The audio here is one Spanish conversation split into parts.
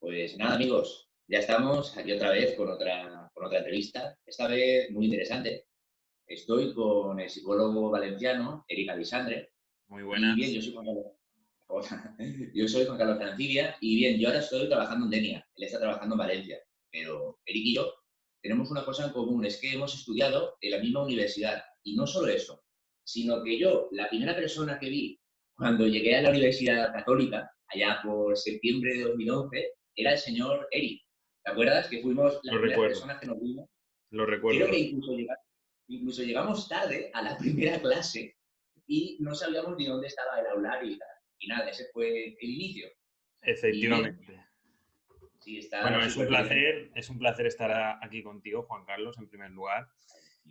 Pues nada, amigos, ya estamos aquí otra vez con otra entrevista, esta vez muy interesante. Estoy con el psicólogo valenciano, Eric Alisandre, Muy y bien, buenas. yo soy Juan Carlos, hola. Yo soy Juan Carlos Francibia, y bien, yo ahora estoy trabajando en Denia, él está trabajando en Valencia, pero Eric y yo tenemos una cosa en común, es que hemos estudiado en la misma universidad, y no solo eso, sino que yo, la primera persona que vi cuando llegué a la Universidad Católica, allá por septiembre de 2011, era el señor Eric. ¿Te acuerdas que fuimos Lo las primeras recuerdo, personas que nos vimos? lo recuerdo. Creo que incluso llegamos tarde a la primera clase y no sabíamos ni dónde estaba el aula y tal. Y nada, ese fue el inicio. Y bien, Efectivamente. sí, está Bueno, súper bien. es un placer estar aquí contigo, Juan Carlos, en primer lugar.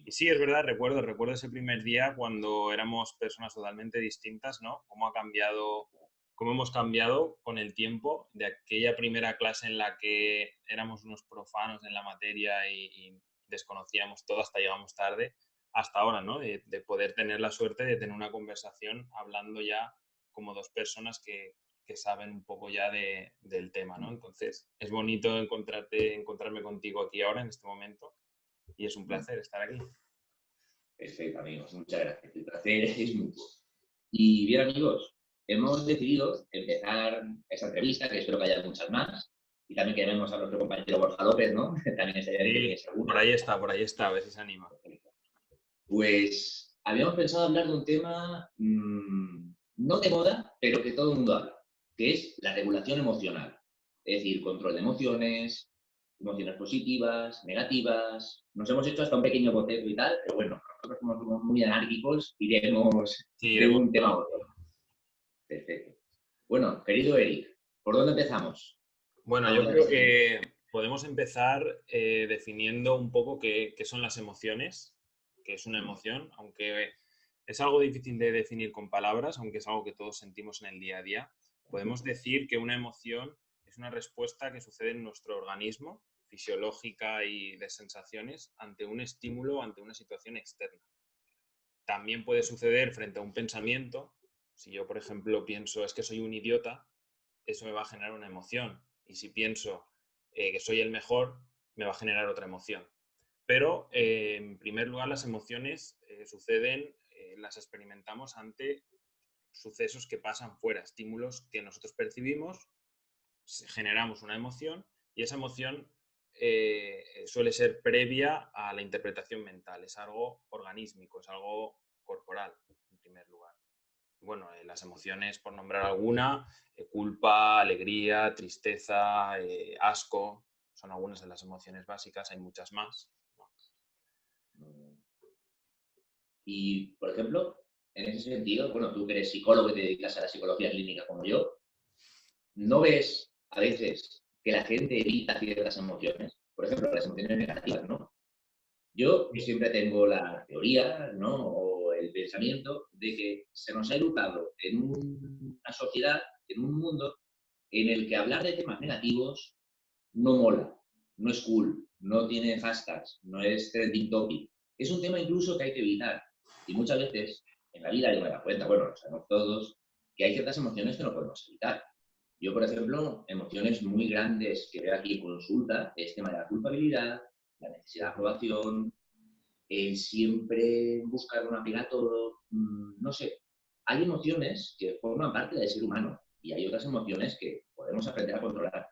Y sí, es verdad, recuerdo ese primer día cuando éramos personas totalmente distintas, ¿no? Cómo hemos cambiado con el tiempo de aquella primera clase en la que éramos unos profanos en la materia y desconocíamos todo hasta llegamos tarde, hasta ahora, ¿no? De poder tener la suerte de tener una conversación hablando ya como dos personas que saben un poco ya del tema, ¿no? Entonces, es bonito encontrarme contigo aquí ahora, en este momento, y es un placer estar aquí. Perfecto, amigos. Muchas gracias. El placer es mutuo. Y bien, amigos, hemos decidido empezar esta entrevista, que espero que haya muchas más. Y también queremos a nuestro compañero Borja López, ¿no? También estaría bien que Sí, viniese alguno. por ahí está, a ver si se anima. Pues habíamos pensado hablar de un tema no de moda, pero que todo el mundo habla, que es la regulación emocional. Es decir, control de emociones, emociones positivas, negativas. Nos hemos hecho hasta un pequeño boceto y tal, pero bueno, nosotros como somos muy anárquicos, iremos Sí, de iremos un tema a poco a otro. poco. Perfecto. Bueno, querido Eric, ¿por dónde empezamos? Bueno, yo Ahora que creo estás en... que podemos empezar definiendo un poco qué son las emociones, qué es una emoción, aunque es algo difícil de definir con palabras, aunque es algo que todos sentimos en el día a día. Podemos decir que una emoción es una respuesta que sucede en nuestro organismo, fisiológica y de sensaciones, ante un estímulo, ante una situación externa. También puede suceder frente a un pensamiento. Si yo, por ejemplo, pienso es que soy un idiota, eso me va a generar una emoción. Y si pienso que soy el mejor, me va a generar otra emoción. Pero, en primer lugar, las emociones suceden, las experimentamos ante sucesos que pasan fuera, estímulos que nosotros percibimos, generamos una emoción y esa emoción suele ser previa a la interpretación mental. Es algo organísmico, es algo corporal, en primer lugar. Bueno, las emociones, por nombrar alguna, culpa, alegría, tristeza, asco, son algunas de las emociones básicas, hay muchas más. Y, por ejemplo, en ese sentido, bueno, tú que eres psicólogo y te dedicas a la psicología clínica como yo, ¿no ves a veces que la gente evita ciertas emociones? Por ejemplo, las emociones negativas, ¿no? Yo Sí. siempre tengo la teoría, ¿no? O el pensamiento de que se nos ha educado en una sociedad, en un mundo, en el que hablar de temas negativos no mola, no es cool, no tiene hashtags, no es trending topic. Es un tema incluso que hay que evitar. Y muchas veces en la vida yo me da cuenta, bueno, lo sabemos todos, que hay ciertas emociones que no podemos evitar. Yo, por ejemplo, emociones muy grandes que veo aquí en consulta es el tema de la culpabilidad, la necesidad de aprobación, el siempre buscar una pega a todo, no sé. Hay emociones que forman parte del ser humano y hay otras emociones que podemos aprender a controlar.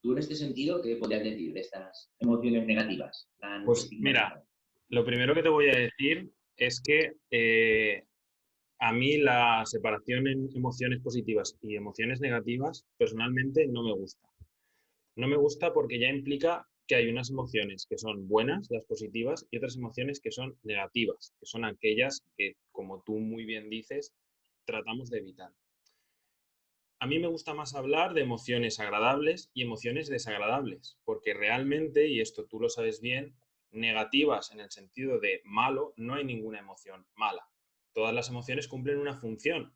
Tú en este sentido, ¿qué podrías decir de estas emociones negativas tan Pues mira, estigmatizadas? lo primero que te voy a decir es que a mí la separación en emociones positivas y emociones negativas personalmente no me gusta. No me gusta porque ya implica que hay unas emociones que son buenas, las positivas, y otras emociones que son negativas, que son aquellas que, como tú muy bien dices, tratamos de evitar. A mí me gusta más hablar de emociones agradables y emociones desagradables, porque realmente, y esto tú lo sabes bien, negativas en el sentido de malo, no hay ninguna emoción mala. Todas las emociones cumplen una función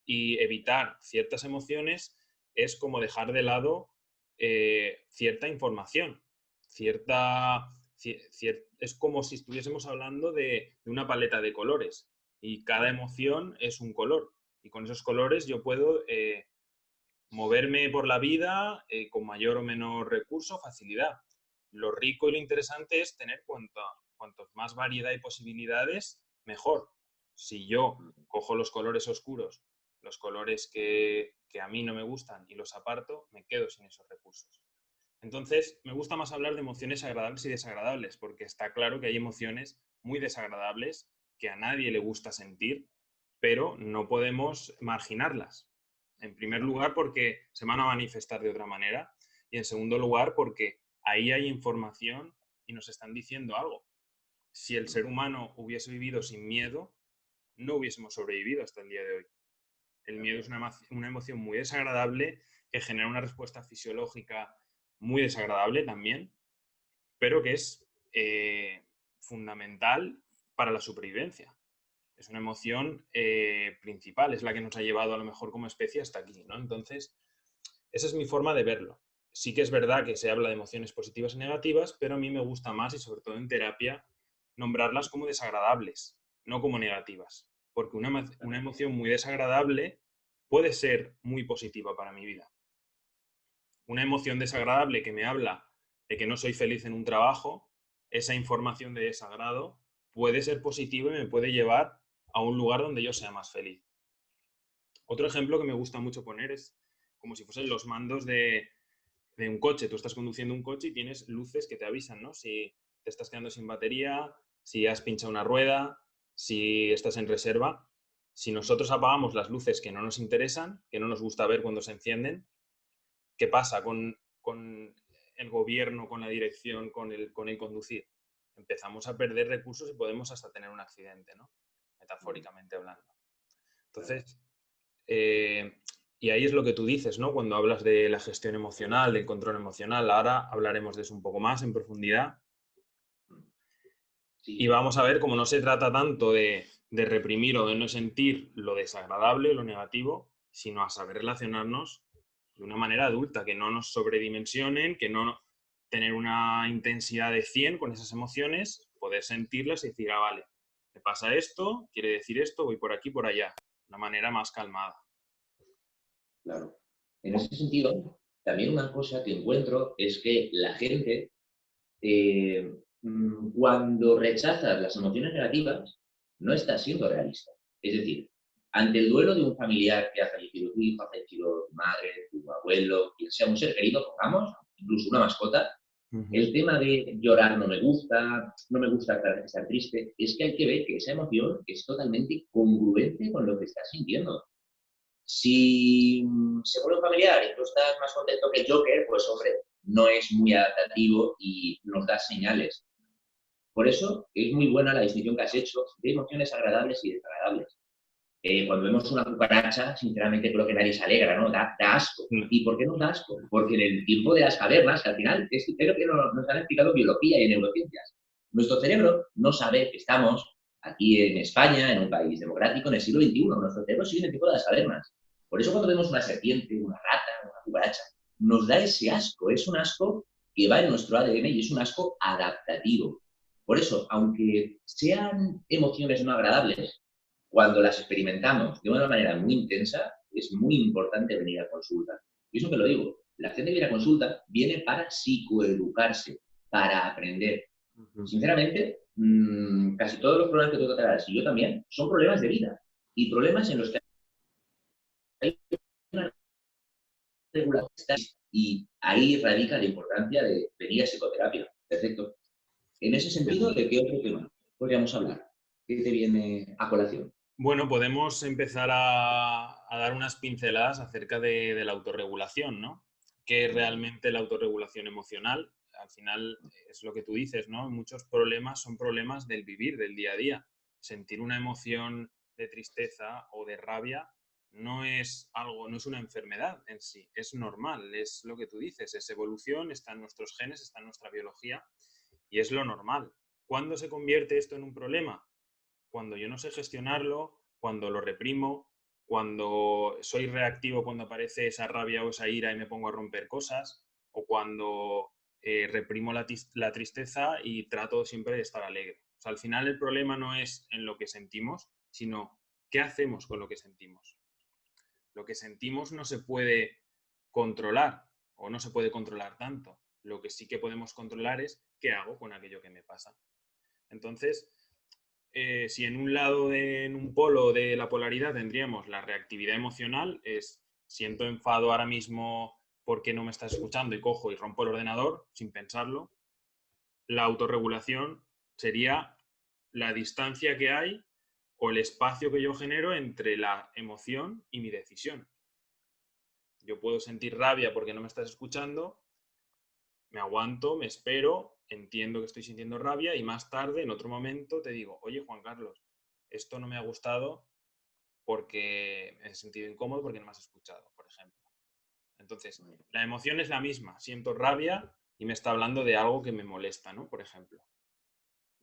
y evitar ciertas emociones es como dejar de lado cierta información, es como si estuviésemos hablando de una paleta de colores y cada emoción es un color y con esos colores yo puedo moverme por la vida con mayor o menor recurso, facilidad. Lo rico y lo interesante es tener cuantos más variedad y posibilidades, mejor. Si yo cojo los colores oscuros, los colores que a mí no me gustan y los aparto, me quedo sin esos recursos. Entonces, me gusta más hablar de emociones agradables y desagradables, porque está claro que hay emociones muy desagradables que a nadie le gusta sentir, pero no podemos marginarlas. En primer lugar, porque se van a manifestar de otra manera, y en segundo lugar, porque ahí hay información y nos están diciendo algo. Si el ser humano hubiese vivido sin miedo, no hubiésemos sobrevivido hasta el día de hoy. El miedo es una emoción muy desagradable que genera una respuesta fisiológica muy desagradable también, pero que es fundamental para la supervivencia. Es una emoción principal, es la que nos ha llevado a lo mejor como especie hasta aquí, ¿no? Entonces, esa es mi forma de verlo. Sí que es verdad que se habla de emociones positivas y negativas, pero a mí me gusta más, y sobre todo en terapia, nombrarlas como desagradables, no como negativas. Porque una emoción muy desagradable puede ser muy positiva para mi vida. Una emoción desagradable que me habla de que no soy feliz en un trabajo, esa información de desagrado puede ser positiva y me puede llevar a un lugar donde yo sea más feliz. Otro ejemplo que me gusta mucho poner es como si fuesen los mandos de un coche. Tú estás conduciendo un coche y tienes luces que te avisan, ¿no? Si te estás quedando sin batería, si has pinchado una rueda, si estás en reserva. Si nosotros apagamos las luces que no nos interesan, que no nos gusta ver cuando se encienden, ¿qué pasa con el gobierno, con la dirección, con el conducir? Empezamos a perder recursos y podemos hasta tener un accidente, ¿no? Metafóricamente hablando. Entonces, y ahí es lo que tú dices, ¿no? Cuando hablas de la gestión emocional, del control emocional, ahora hablaremos de eso un poco más en profundidad. Sí. Y vamos a ver cómo no se trata tanto de reprimir o de no sentir lo desagradable, lo negativo, sino a saber relacionarnos de una manera adulta, que no nos sobredimensionen, que no tener una intensidad de 100 con esas emociones, poder sentirlas y decir, ah, vale, me pasa esto, quiere decir esto, voy por aquí, por allá, de una manera más calmada. Claro. En ese sentido, también una cosa que encuentro es que la gente, cuando rechaza las emociones negativas, no está siendo realista. Es decir, ante el duelo de un familiar que ha fallecido tu hijo, ha fallecido tu madre, tu abuelo, quien sea un ser querido, pongamos, incluso una mascota, el tema de llorar no me gusta, no me gusta estar triste, es que hay que ver que esa emoción es totalmente congruente con lo que estás sintiendo. Si se vuelve un familiar y tú estás más contento que el Joker, pues hombre, no es muy adaptativo y nos da señales. Por eso es muy buena la distinción que has hecho de emociones agradables y desagradables. Cuando vemos una cucaracha, sinceramente creo que nadie se alegra, ¿no? Da asco. Mm. ¿Y por qué nos da asco? Porque en el tiempo de las cavernas, que al final es creo que nos han explicado biología y neurociencias, nuestro cerebro no sabe que estamos aquí en España, en un país democrático, en el siglo XXI. Nuestro cerebro sigue en el tiempo de las cavernas. Por eso cuando vemos una serpiente, una rata, una cucaracha, nos da ese asco. Es un asco que va en nuestro ADN y es un asco adaptativo. Por eso, aunque sean emociones no agradables, cuando las experimentamos de una manera muy intensa, es muy importante venir a consulta. Y eso que lo digo, la gente que viene a consulta viene para psicoeducarse, para aprender. Sinceramente, casi todos los problemas que tú tratarás, y yo también, son problemas de vida. Y problemas en los que hay una regulación. Y ahí radica la importancia de venir a psicoterapia. Perfecto. En ese sentido, ¿de qué otro tema podríamos hablar? ¿Qué te viene a colación? Bueno, podemos empezar a dar unas pinceladas acerca de la autorregulación, ¿no? ¿Qué es realmente la autorregulación emocional? Al final es lo que tú dices, ¿no? Muchos problemas son problemas del vivir, del día a día. Sentir una emoción de tristeza o de rabia no es algo, no es una enfermedad en sí, es normal, es lo que tú dices, es evolución, está en nuestros genes, está en nuestra biología y es lo normal. ¿Cuándo se convierte esto en un problema? Cuando yo no sé gestionarlo, cuando lo reprimo, cuando soy reactivo cuando aparece esa rabia o esa ira y me pongo a romper cosas, o cuando reprimo la tristeza y trato siempre de estar alegre. O sea, al final el problema no es en lo que sentimos, sino qué hacemos con lo que sentimos. Lo que sentimos no se puede controlar o no se puede controlar tanto. Lo que sí que podemos controlar es qué hago con aquello que me pasa. Entonces, si en un lado, en un polo de la polaridad tendríamos la reactividad emocional, es siento enfado ahora mismo porque no me estás escuchando y cojo y rompo el ordenador sin pensarlo. La autorregulación sería la distancia que hay o el espacio que yo genero entre la emoción y mi decisión. Yo puedo sentir rabia porque no me estás escuchando, me aguanto, me espero, entiendo que estoy sintiendo rabia y más tarde, en otro momento, te digo, oye, Juan Carlos, esto no me ha gustado porque me he sentido incómodo porque no me has escuchado, por ejemplo. Entonces, la emoción es la misma. Siento rabia y me está hablando de algo que me molesta, ¿no? Por ejemplo.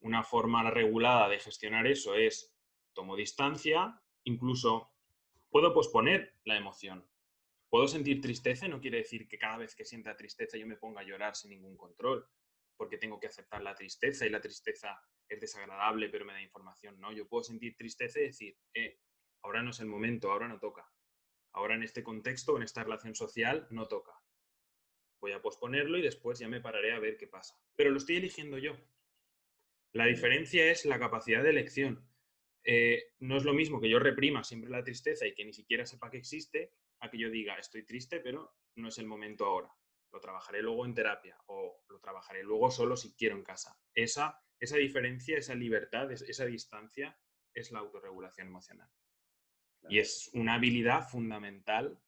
Una forma regulada de gestionar eso es tomo distancia, incluso puedo posponer la emoción. Puedo sentir tristeza y no quiere decir que cada vez que sienta tristeza yo me ponga a llorar sin ningún control, porque tengo que aceptar la tristeza y la tristeza es desagradable pero me da información. No, yo puedo sentir tristeza y decir, ahora no es el momento, ahora no toca. Ahora en este contexto, en esta relación social, no toca. Voy a posponerlo y después ya me pararé a ver qué pasa. Pero lo estoy eligiendo yo. La diferencia es la capacidad de elección. No es lo mismo que yo reprima siempre la tristeza y que ni siquiera sepa que existe, a que yo diga, estoy triste, pero no es el momento ahora. Lo trabajaré luego en terapia o lo trabajaré luego solo si quiero en casa. Esa diferencia, esa libertad, esa distancia es la autorregulación emocional. Y es una habilidad fundamental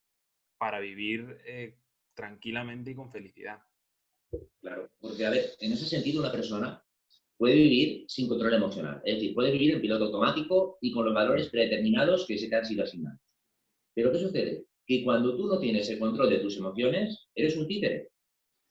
para vivir tranquilamente y con felicidad. Claro, porque a ver, en ese sentido una persona puede vivir sin control emocional, es decir, puede vivir en piloto automático y con los valores predeterminados que se te han sido asignados. Pero ¿qué sucede? Que cuando tú no tienes el control de tus emociones, eres un títere.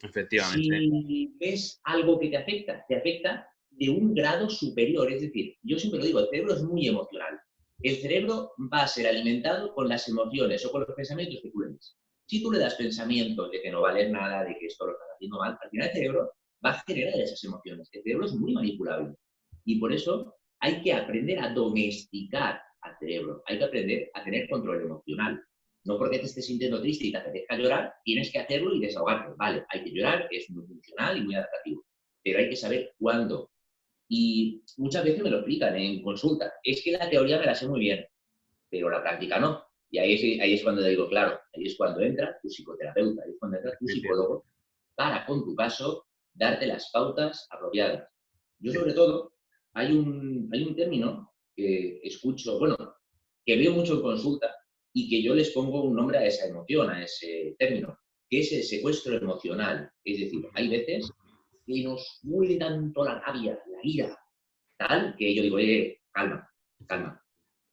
Efectivamente. Si ves algo que te afecta de un grado superior. Es decir, yo siempre lo digo, el cerebro es muy emocional. El cerebro va a ser alimentado con las emociones o con los pensamientos que tú le des. Si tú le das pensamientos de que no vales nada, de que esto lo estás haciendo mal, al final el cerebro va a generar esas emociones. El cerebro es muy manipulable. Y por eso hay que aprender a domesticar al cerebro. Hay que aprender a tener control emocional. No porque te estés sintiendo triste y te apetezca llorar, tienes que hacerlo y desahogarte. Vale, hay que llorar, es muy funcional y muy adaptativo. Pero hay que saber cuándo. Y muchas veces me lo explican en consulta. Es que la teoría me la sé muy bien, pero la práctica no. Y ahí es cuando te digo, claro, ahí es cuando entra tu psicoterapeuta, ahí es cuando entra tu Sí, cierto. psicólogo para, con tu caso, darte las pautas apropiadas. Yo, Sí. sobre todo, hay un término que escucho, bueno, que veo mucho en consulta y que yo les pongo un nombre a esa emoción, a ese término, que es el secuestro emocional. Es decir, hay veces que nos mueve tanto la rabia, la ira, tal, que yo digo, calma, calma.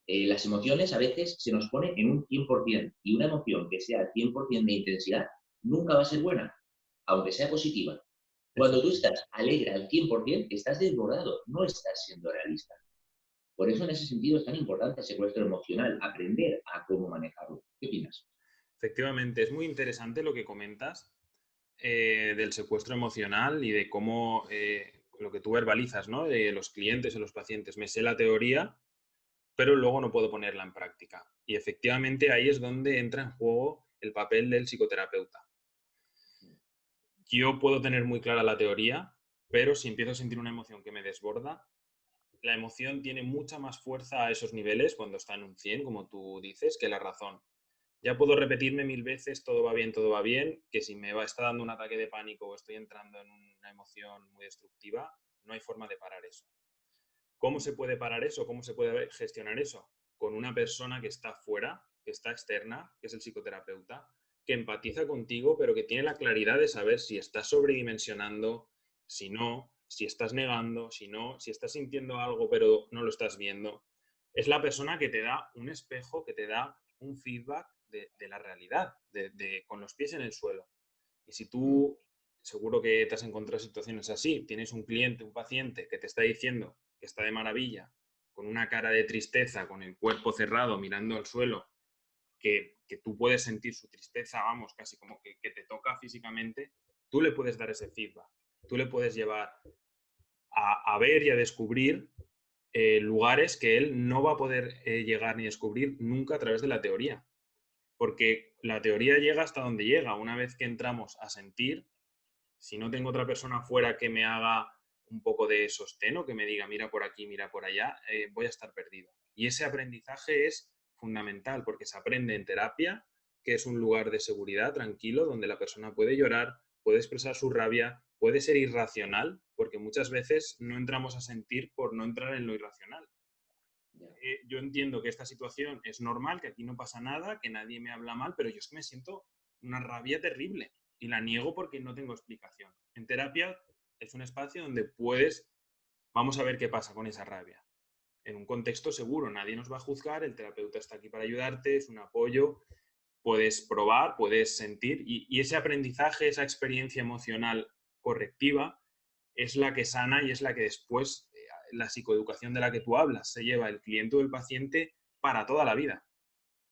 Las emociones a veces se nos pone en un 100% y una emoción que sea 100% de intensidad nunca va a ser buena, aunque sea positiva. Cuando tú estás alegre al 100%, estás desbordado, no estás siendo realista. Por eso en ese sentido es tan importante el secuestro emocional, aprender a cómo manejarlo. ¿Qué opinas? Efectivamente, es muy interesante lo que comentas del secuestro emocional y de cómo lo que tú verbalizas, ¿no? De los clientes o los pacientes. Me sé la teoría, pero luego no puedo ponerla en práctica. Y efectivamente ahí es donde entra en juego el papel del psicoterapeuta. Yo puedo tener muy clara la teoría, pero si empiezo a sentir una emoción que me desborda, la emoción tiene mucha más fuerza a esos niveles cuando está en un 100, como tú dices, que la razón. Ya puedo repetirme 1000 veces, todo va bien, que si está dando un ataque de pánico o estoy entrando en una emoción muy destructiva, no hay forma de parar eso. ¿Cómo se puede parar eso? ¿Cómo se puede gestionar eso? Con una persona que está fuera, que está externa, que es el psicoterapeuta, que empatiza contigo, pero que tiene la claridad de saber si estás sobredimensionando, si no, si estás negando, si no, si estás sintiendo algo pero no lo estás viendo. Es la persona que te da un espejo, que te da un feedback de la realidad, con los pies en el suelo. Y si tú, seguro que te has encontrado situaciones así, tienes un cliente, un paciente que te está diciendo que está de maravilla, con una cara de tristeza, con el cuerpo cerrado, mirando al suelo, que tú puedes sentir su tristeza, vamos, casi como que te toca físicamente, tú le puedes dar ese feedback. Tú le puedes llevar a ver y a descubrir lugares que él no va a poder llegar ni descubrir nunca a través de la teoría. porque la teoría llega hasta donde llega. Una vez que entramos a sentir, si no tengo otra persona afuera que me haga un poco de sostén o que me diga mira por aquí, mira por allá, voy a estar perdido. Y ese aprendizaje es fundamental porque se aprende en terapia, que es un lugar de seguridad tranquilo donde la persona puede llorar, puede expresar su rabia, puede ser irracional, porque muchas veces no entramos a sentir por no entrar en lo irracional. Yo entiendo que esta situación es normal, que aquí no pasa nada, que nadie me habla mal, pero yo es que me siento una rabia terrible y la niego porque no tengo explicación. En terapia es un espacio donde vamos a ver qué pasa con esa rabia. En un contexto seguro, nadie nos va a juzgar, el terapeuta está aquí para ayudarte, es un apoyo, puedes probar, puedes sentir y ese aprendizaje, esa experiencia emocional correctiva es la que sana y es la que después, la psicoeducación de la que tú hablas, se lleva el cliente o el paciente para toda la vida.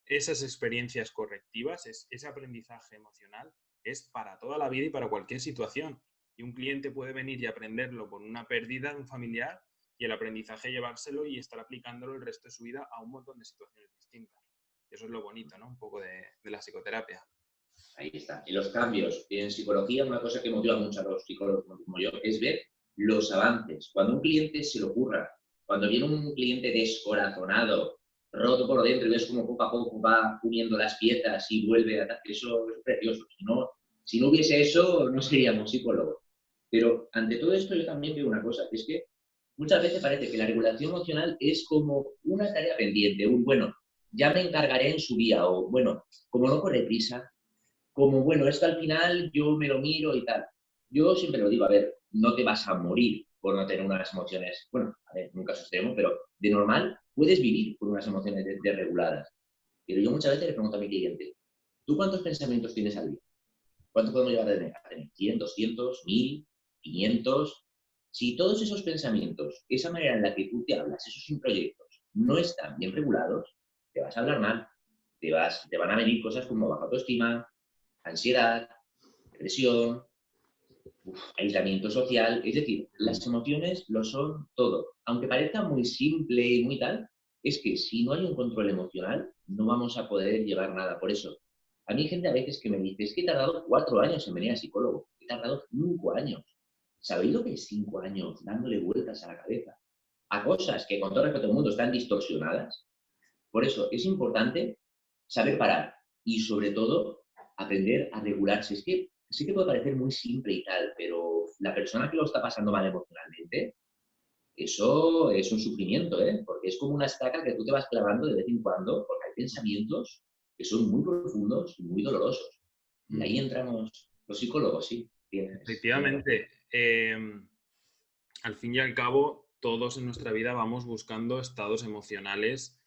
Esas experiencias correctivas, ese aprendizaje emocional, es para toda la vida y para cualquier situación. Y un cliente puede venir y aprenderlo por una pérdida de un familiar y el aprendizaje llevárselo y estar aplicándolo el resto de su vida a un montón de situaciones distintas. Eso es lo bonito, ¿no? Un poco de la psicoterapia. Ahí está. Y los cambios. En psicología, una cosa que motiva mucho a los psicólogos como yo es ver los avances. Cuando un cliente se lo ocurra, cuando viene un cliente descorazonado, roto por dentro, y ves cómo poco a poco va uniendo las piezas y vuelve a... Eso es precioso. Si no hubiese eso, no seríamos psicólogos. Pero ante todo esto yo también veo una cosa, que es que muchas veces parece que la regulación emocional es como una tarea pendiente, bueno, ya me encargaré en su día, o bueno, como no corre prisa, como, bueno, esto al final yo me lo miro y tal. Yo siempre lo digo, a ver, no te vas a morir por no tener unas emociones, bueno, a ver, nunca es extremo, pero de normal puedes vivir con unas emociones desreguladas. Pero yo muchas veces le pregunto a mi cliente, ¿tú cuántos pensamientos tienes al día? ¿Cuánto podemos llegar a tener? ¿100, 200, 1000, 500? Si todos esos pensamientos, esa manera en la que tú te hablas, esos introyectos, no están bien regulados, te vas a hablar mal, te van a venir cosas como baja autoestima, ansiedad, depresión, aislamiento social. Es decir, las emociones lo son todo. Aunque parezca muy simple y muy tal, es que si no hay un control emocional, no vamos a poder llevar nada. Por eso, a mí hay gente a veces que me dice, es que he tardado 4 años en venir al psicólogo. He tardado 5 años. ¿Sabéis lo que es 5 años dándole vueltas a la cabeza? A cosas que con todo respeto al mundo están distorsionadas. Por eso es importante saber parar y sobre todo aprender a regularse. Es que sí que puede parecer muy simple y tal, pero la persona que lo está pasando mal emocionalmente, eso es un sufrimiento, ¿eh? Porque es como una estaca que tú te vas clavando de vez en cuando, porque hay pensamientos que son muy profundos y muy dolorosos. Y ahí entramos los psicólogos, sí. Tienes razón. Efectivamente, al fin y al cabo, todos en nuestra vida vamos buscando estados emocionales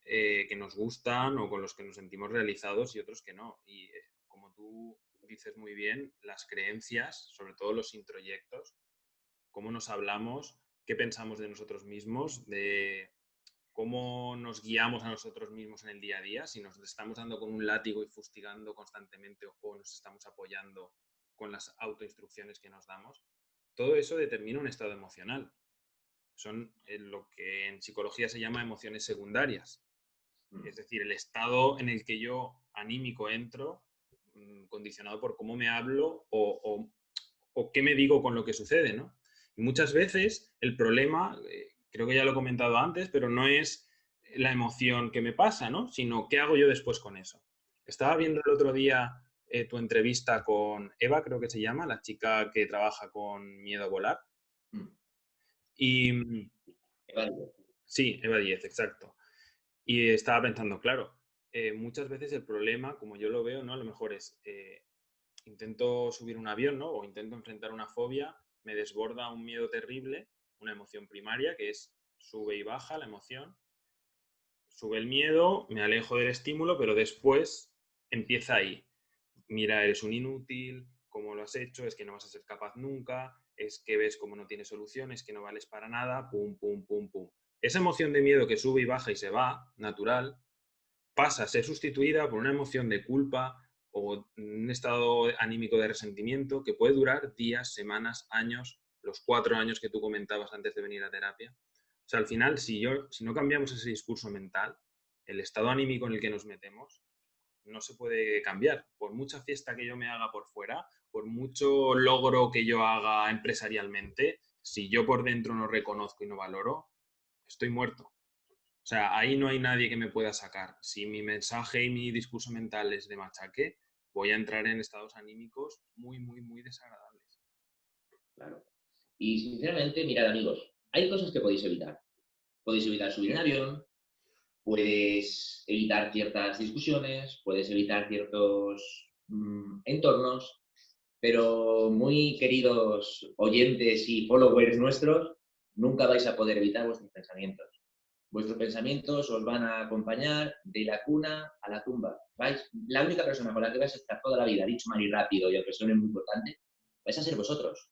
que nos gustan o con los que nos sentimos realizados y otros que no. Y como tú dices muy bien, las creencias, sobre todo los introyectos, cómo nos hablamos, qué pensamos de nosotros mismos, de cómo nos guiamos a nosotros mismos en el día a día, si nos estamos dando con un látigo y fustigando constantemente o nos estamos apoyando con las autoinstrucciones que nos damos, todo eso determina un estado emocional. Son lo que en psicología se llama emociones secundarias. Es decir, el estado en el que yo anímico entro, condicionado por cómo me hablo o qué me digo con lo que sucede, ¿no? Y muchas veces el problema, creo que ya lo he comentado antes, pero no es la emoción que me pasa, ¿no? Sino qué hago yo después con eso. Estaba viendo el otro día tu entrevista con Eva, creo que se llama, la chica que trabaja con miedo a volar. Y sí, Eva 10, exacto. Y estaba pensando, claro, muchas veces el problema, como yo lo veo, ¿no? A lo mejor es, intento subir un avión, ¿no? O intento enfrentar una fobia, me desborda un miedo terrible, una emoción primaria, que es sube y baja la emoción. Sube el miedo, me alejo del estímulo, pero después empieza ahí. Mira, eres un inútil, ¿cómo lo has hecho? Es que no vas a ser capaz nunca, es que ves cómo no tienes soluciones, que no vales para nada, pum, pum, pum, pum. Esa emoción de miedo que sube y baja y se va, natural, pasa a ser sustituida por una emoción de culpa o un estado anímico de resentimiento que puede durar días, semanas, años, los 4 años que tú comentabas antes de venir a terapia. O sea, al final, si no cambiamos ese discurso mental, el estado anímico en el que nos metemos, no se puede cambiar. Por mucha fiesta que yo me haga por fuera, por mucho logro que yo haga empresarialmente, si yo por dentro no reconozco y no valoro, estoy muerto. O sea, ahí no hay nadie que me pueda sacar. Si mi mensaje y mi discurso mental es de machaque, voy a entrar en estados anímicos muy, muy, muy desagradables. Claro. Y sinceramente, mirad amigos, hay cosas que podéis evitar. Podéis evitar subir en avión, puedes evitar ciertas discusiones, puedes evitar ciertos entornos, pero muy queridos oyentes y followers nuestros, nunca vais a poder evitar vuestros pensamientos. Vuestros pensamientos os van a acompañar de la cuna a la tumba. La única persona con la que vais a estar toda la vida, dicho mal y rápido, y aunque suene muy importante, vais a ser vosotros.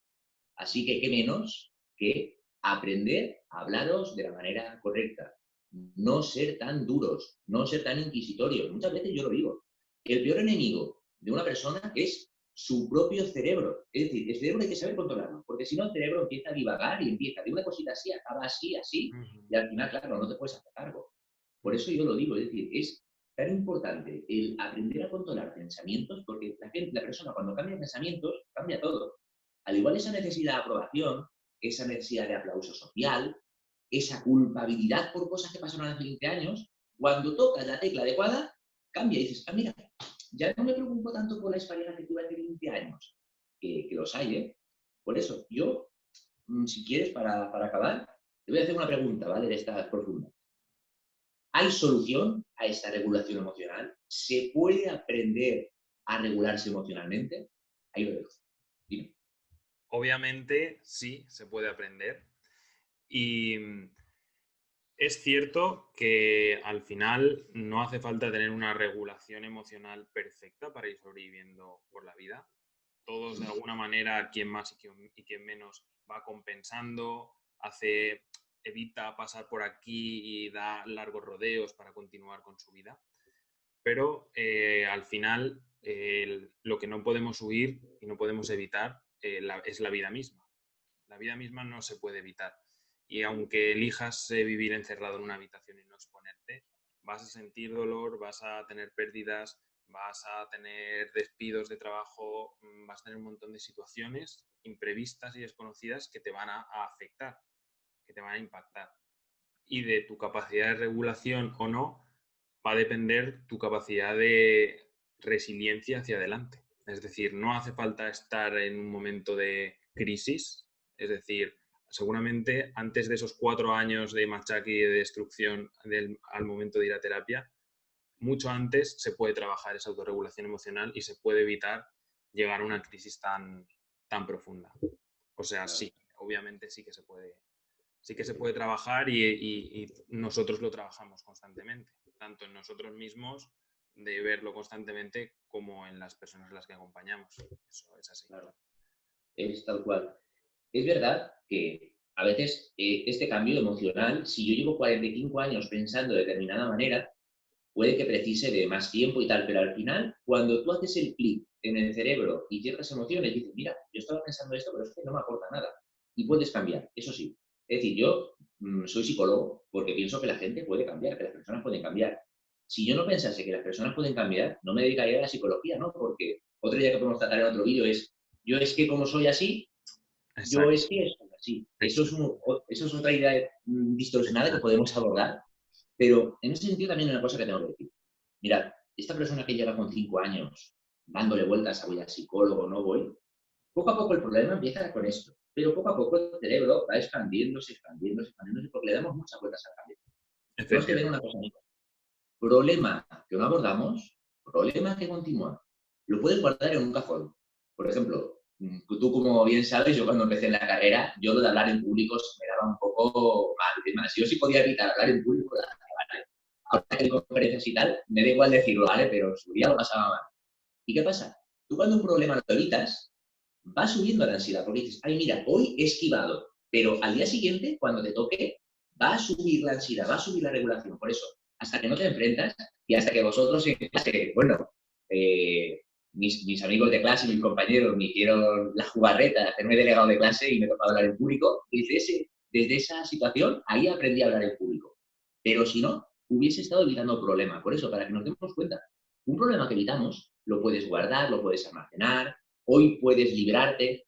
Así que qué menos que aprender a hablaros de la manera correcta. No ser tan duros, no ser tan inquisitorios. Muchas veces yo lo digo. El peor enemigo de una persona es su propio cerebro. Es decir, el cerebro hay que saber controlarlo, porque si no el cerebro empieza a divagar y empieza de una cosita así, acaba así, así, y al final, claro, no te puedes hacer cargo. Por eso yo lo digo, es decir, es tan importante el aprender a controlar pensamientos, porque la persona cuando cambia pensamientos, cambia todo. Al igual esa necesidad de aprobación, esa necesidad de aplauso social, esa culpabilidad por cosas que pasaron hace 20 años, cuando tocas la tecla adecuada, cambia y dices, ah, mira, ya no me preocupo tanto por la expareja que tuve hace 20 años, que los hay, ¿eh? Por eso, yo, si quieres, para acabar, te voy a hacer una pregunta, ¿vale? De esta profunda. ¿Hay solución a esta regulación emocional? ¿Se puede aprender a regularse emocionalmente? Ahí lo dejo. Dime. Obviamente sí, se puede aprender. Y es cierto que al final no hace falta tener una regulación emocional perfecta para ir sobreviviendo por la vida. Todos de alguna manera, quien más y quien menos, va compensando, evita pasar por aquí y da largos rodeos para continuar con su vida. Pero al final lo que no podemos huir y no podemos evitar es la vida misma. La vida misma no se puede evitar. Y aunque elijas vivir encerrado en una habitación y no exponerte, vas a sentir dolor, vas a tener pérdidas, vas a tener despidos de trabajo, vas a tener un montón de situaciones imprevistas y desconocidas que te van a afectar, que te van a impactar. Y de tu capacidad de regulación o no va a depender tu capacidad de resiliencia hacia adelante. Es decir, no hace falta estar en un momento de crisis. Es decir, seguramente antes de esos 4 años de machaque y de destrucción al momento de ir a terapia, mucho antes se puede trabajar esa autorregulación emocional y se puede evitar llegar a una crisis tan profunda. O sea, sí, obviamente sí que se puede trabajar y nosotros lo trabajamos constantemente, tanto en nosotros mismos, de verlo constantemente, como en las personas a las que acompañamos. Eso es así. Claro. Es tal cual. Es verdad que a veces este cambio emocional, si yo llevo 45 años pensando de determinada manera, puede que precise de más tiempo y tal, pero al final, cuando tú haces el clic en el cerebro y ciertas emociones, dices, mira, yo estaba pensando esto, pero es que no me aporta nada. Y puedes cambiar, eso sí. Es decir, yo soy psicólogo porque pienso que la gente puede cambiar, que las personas pueden cambiar. Si yo no pensase que las personas pueden cambiar, no me dedicaría a la psicología, ¿no? Porque otro día que podemos tratar en otro vídeo es, yo es que como soy así, yo Exacto. es que soy así. Eso es otra idea distorsionada que podemos abordar. Pero en ese sentido también hay una cosa que tengo que decir. Mirad, esta persona que llega con 5 años dándole vueltas a voy al psicólogo, no voy, poco a poco el problema empieza con esto. Pero poco a poco el cerebro va expandiéndose, expandiéndose, expandiéndose, porque le damos muchas vueltas al cambio. Tenemos que ver una cosa, amigos. Problema que no abordamos, problema que continúa. Lo puedes guardar en un cajón. Por ejemplo, tú como bien sabes, yo cuando empecé en la carrera, yo lo de hablar en público me daba un poco mal. Además, yo sí podía evitar hablar en público, ¿vale? Ahora que hay conferencias y tal, me da igual decirlo, ¿vale? Pero en su día lo pasaba mal. ¿Y qué pasa? Tú cuando un problema lo evitas, vas subiendo la ansiedad, porque dices, ay, mira, hoy he esquivado, pero al día siguiente, cuando te toque, va a subir la ansiedad, va a subir la regulación. Por eso, hasta que no te enfrentas y hasta que vosotros en clase, bueno, mis amigos de clase, mis compañeros, me hicieron la jugarreta de hacerme delegado de clase y me tocaba hablar en público, desde esa situación, ahí aprendí a hablar en público. Pero si no, hubiese estado evitando problemas. Por eso, para que nos demos cuenta, Un problema que evitamos lo puedes guardar, lo puedes almacenar, hoy puedes librarte,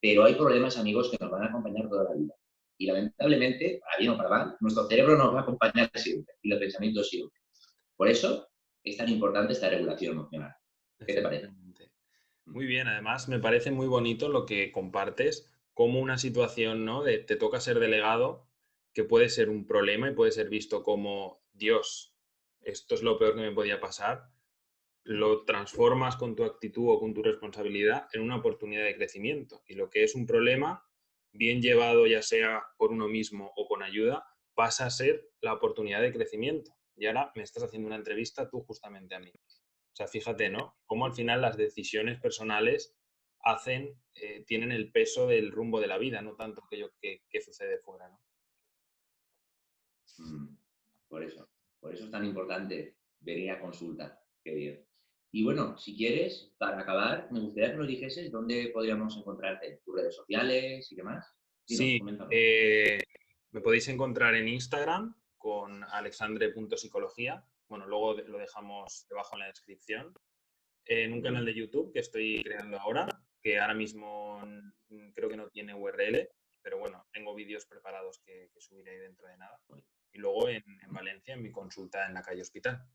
pero hay problemas, amigos, que nos van a acompañar toda la vida. Y lamentablemente, para bien o para mal, nuestro cerebro nos va a acompañar siempre y los pensamientos siempre. Por eso es tan importante esta regulación emocional. ¿Qué te parece? Efectivamente. Muy bien, además me parece muy bonito lo que compartes, como una situación, ¿no? De te toca ser delegado, que puede ser un problema y puede ser visto como, Dios, esto es lo peor que me podía pasar, lo transformas con tu actitud o con tu responsabilidad en una oportunidad de crecimiento. Y lo que es un problema, bien llevado ya sea por uno mismo o con ayuda, pasa a ser la oportunidad de crecimiento. Y ahora me estás haciendo una entrevista tú justamente a mí. O sea, fíjate, ¿no? Cómo al final las decisiones personales tienen el peso del rumbo de la vida, no tanto aquello que sucede fuera, ¿no? Mm, por eso es tan importante venir a consulta. Qué bien. Y bueno, si quieres, para acabar, me gustaría que nos dijeses dónde podríamos encontrarte, tus redes sociales y demás. Dinos, Sí, coméntanos. me podéis encontrar en Instagram con alexandre.psicología. Bueno, luego lo dejamos debajo en la descripción. En un canal de YouTube que estoy creando ahora, que ahora mismo creo que no tiene URL, pero bueno, tengo vídeos preparados que subiré dentro de nada. Y luego en Valencia, en mi consulta en la calle Hospital.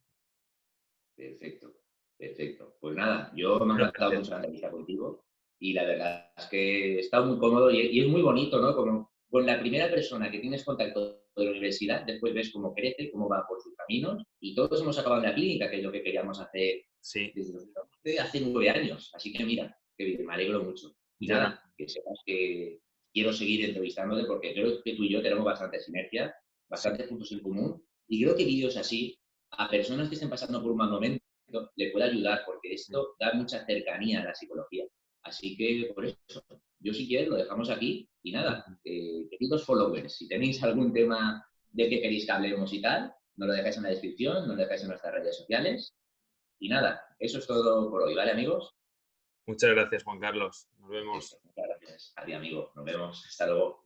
Perfecto, perfecto. Pues nada, yo me ha Muchas encantado gracias. mucho la entrevista contigo y la verdad es que he estado muy cómodo y es muy bonito, ¿no? Como con la primera persona que tienes contacto de la universidad, después ves cómo crece, cómo va por sus caminos y todos hemos acabado en la clínica, que es lo que queríamos hacer Sí, desde 2011, hace 9 años. Así que mira, que bien, me alegro mucho. Y yo nada, que sepas que quiero seguir entrevistándote porque creo que tú y yo tenemos bastante sinergia, sí. bastantes puntos en común y creo que vídeos así a personas que estén pasando por un mal momento le puede ayudar, porque esto da mucha cercanía a la psicología. Así que, por eso, yo si quieres lo dejamos aquí y nada, queridos followers, si tenéis algún tema de que queréis que hablemos y tal, nos lo dejáis en la descripción, nos lo dejáis en nuestras redes sociales y nada, eso es todo por hoy, ¿vale, amigos? Muchas gracias, Juan Carlos. Nos Eso, vemos. muchas gracias. Adiós, amigo. Nos vemos. Hasta luego.